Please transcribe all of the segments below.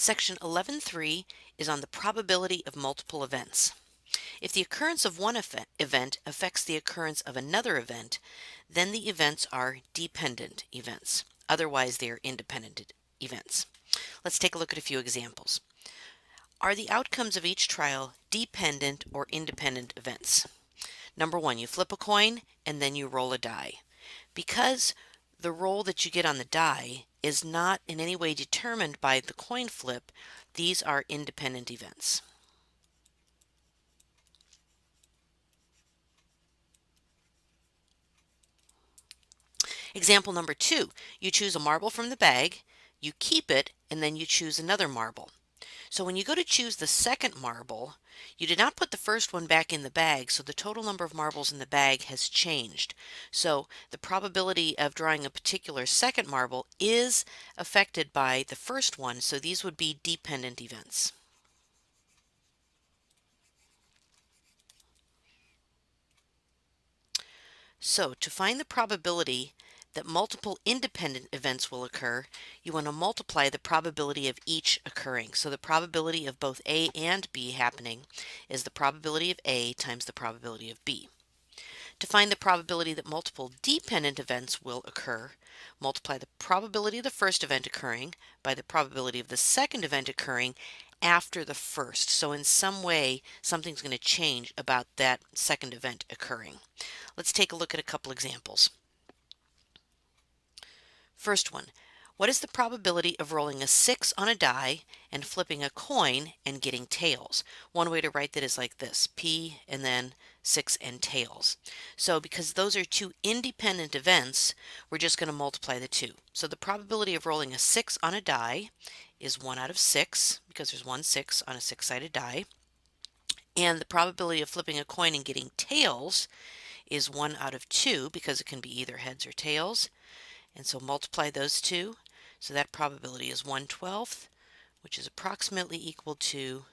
Section 11.3 is on the probability of multiple events. If the occurrence of one event affects the occurrence of another event, then the events are dependent events. Otherwise, they are independent events. Let's take a look at a few examples. Are the outcomes of each trial dependent or independent events? Number one, you flip a coin and then you roll a die. Because the roll that you get on the die is not in any way determined by the coin flip, these are independent events. Example number two, you choose a marble from the bag, you keep it, and then you choose another marble. So when you go to choose the second marble, you did not put the first one back in the bag, so the total number of marbles in the bag has changed. So the probability of drawing a particular second marble is affected by the first one, so these would be dependent events. So to find the probability that multiple independent events will occur, you want to multiply the probability of each occurring. So the probability of both A and B happening is the probability of A times the probability of B. To find the probability that multiple dependent events will occur, multiply the probability of the first event occurring by the probability of the second event occurring after the first. So in some way, something's going to change about that second event occurring. Let's take a look at a couple examples. First one, what is the probability of rolling a 6 on a die and flipping a coin and getting tails? One way to write that is like this, P and then 6 and tails. So because those are two independent events, we're just going to multiply the two. So the probability of rolling a 6 on a die is 1 out of 6, because there's one 6 on a 6-sided die. And the probability of flipping a coin and getting tails is 1 out of 2, because it can be either heads or tails. And so multiply those two. So that probability is 1/12, which is approximately equal to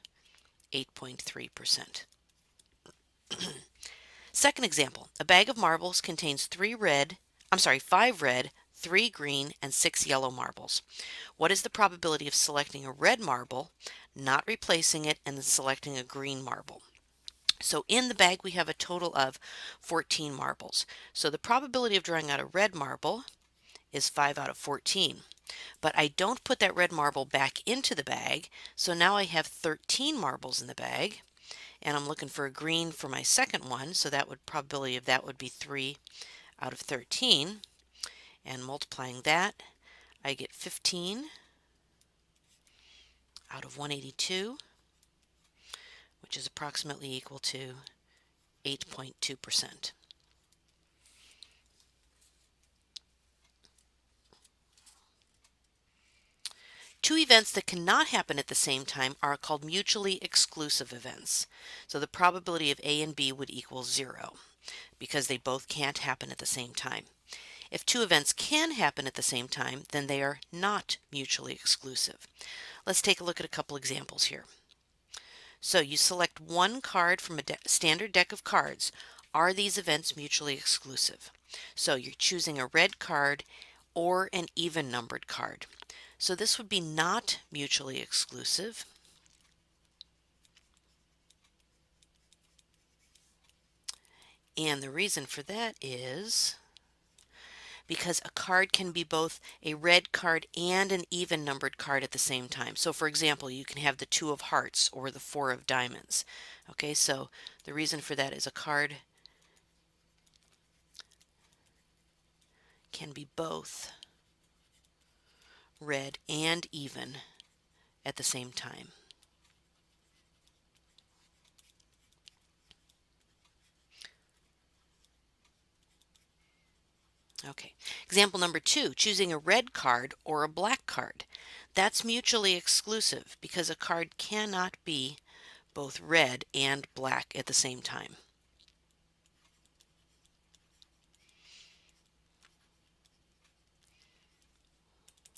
8.3%. Second example, a bag of marbles contains 5 red, 3 green, and 6 yellow marbles. What is the probability of selecting a red marble, not replacing it, and then selecting a green marble? So in the bag we have a total of 14 marbles. So the probability of drawing out a red marble is 5 out of 14. But I don't put that red marble back into the bag, so now I have 13 marbles in the bag, and I'm looking for a green for my second one, so that would probability of that would be 3 out of 13. And multiplying that, I get 15 out of 182, which is approximately equal to 8.2%. Two events that cannot happen at the same time are called mutually exclusive events. So the probability of A and B would equal 0 because they both can't happen at the same time. If two events can happen at the same time, then they are not mutually exclusive. Let's take a look at a couple examples here. So you select one card from a standard deck of cards. Are these events mutually exclusive? So you're choosing a red card or an even numbered card. So this would be not mutually exclusive. And the reason for that is because a card can be both a red card and an even numbered card at the same time. So for example, you can have the 2 of hearts or the 4 of diamonds. Okay, so the reason for that is a card can be both red and even at the same time. Okay, example number 2, choosing a red card or a black card. That's mutually exclusive because a card cannot be both red and black at the same time.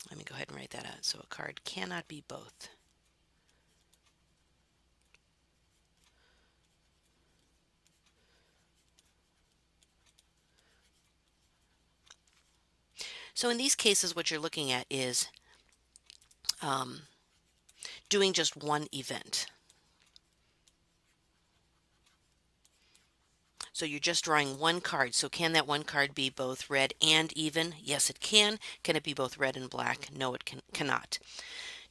Let me go ahead and write that out. So a card cannot be both. So in these cases, what you're looking at is doing just one event. So you're just drawing one card. So can that one card be both red and even? Yes, it can. Can it be both red and black? No, it cannot.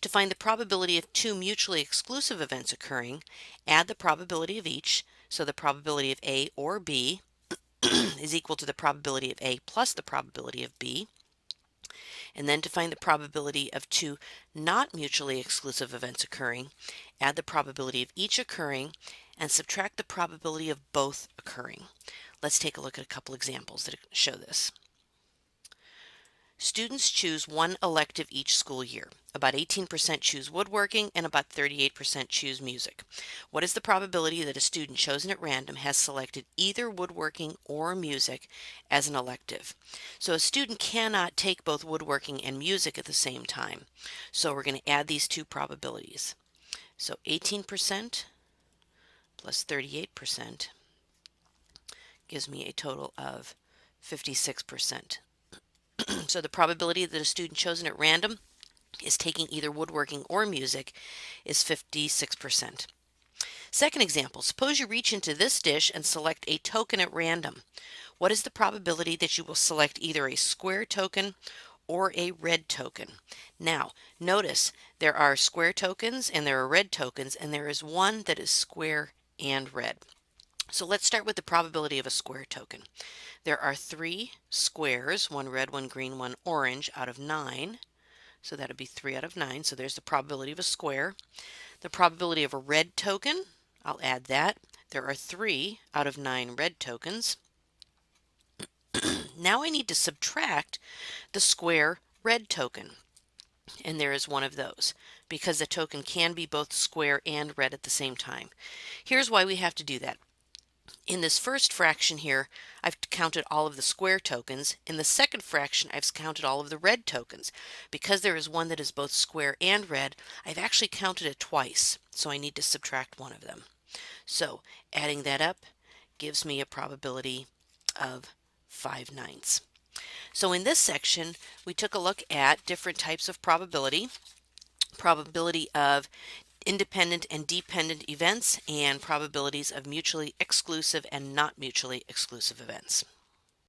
To find the probability of two mutually exclusive events occurring, add the probability of each. So the probability of A or B is equal to the probability of A plus the probability of B. And then to find the probability of two not mutually exclusive events occurring, add the probability of each occurring and subtract the probability of both occurring. Let's take a look at a couple examples that show this. Students choose one elective each school year. About 18% choose woodworking and about 38% choose music. What is the probability that a student chosen at random has selected either woodworking or music as an elective? So a student cannot take both woodworking and music at the same time. So we're going to add these two probabilities. So 18% plus 38% gives me a total of 56%. So the probability that a student chosen at random is taking either woodworking or music is 56%. Second example, suppose you reach into this dish and select a token at random. What is the probability that you will select either a square token or a red token? Now, notice there are square tokens and there are red tokens, and there is one that is square and red. So let's start with the probability of a square token. There are 3 squares, one red, one green, one orange, out of 9. So that would be 3 out of 9. So there's the probability of a square. The probability of a red token, I'll add that. There are 3 out of 9 red tokens. Now I need to subtract the square red token. And there is one of those, because the token can be both square and red at the same time. Here's why we have to do that. In this first fraction here, I've counted all of the square tokens. In the second fraction, I've counted all of the red tokens. Because there is one that is both square and red, I've actually counted it twice, so I need to subtract one of them. So adding that up gives me a probability of 5/9. So in this section, we took a look at different types of probability of independent and dependent events, and probabilities of mutually exclusive and not mutually exclusive events.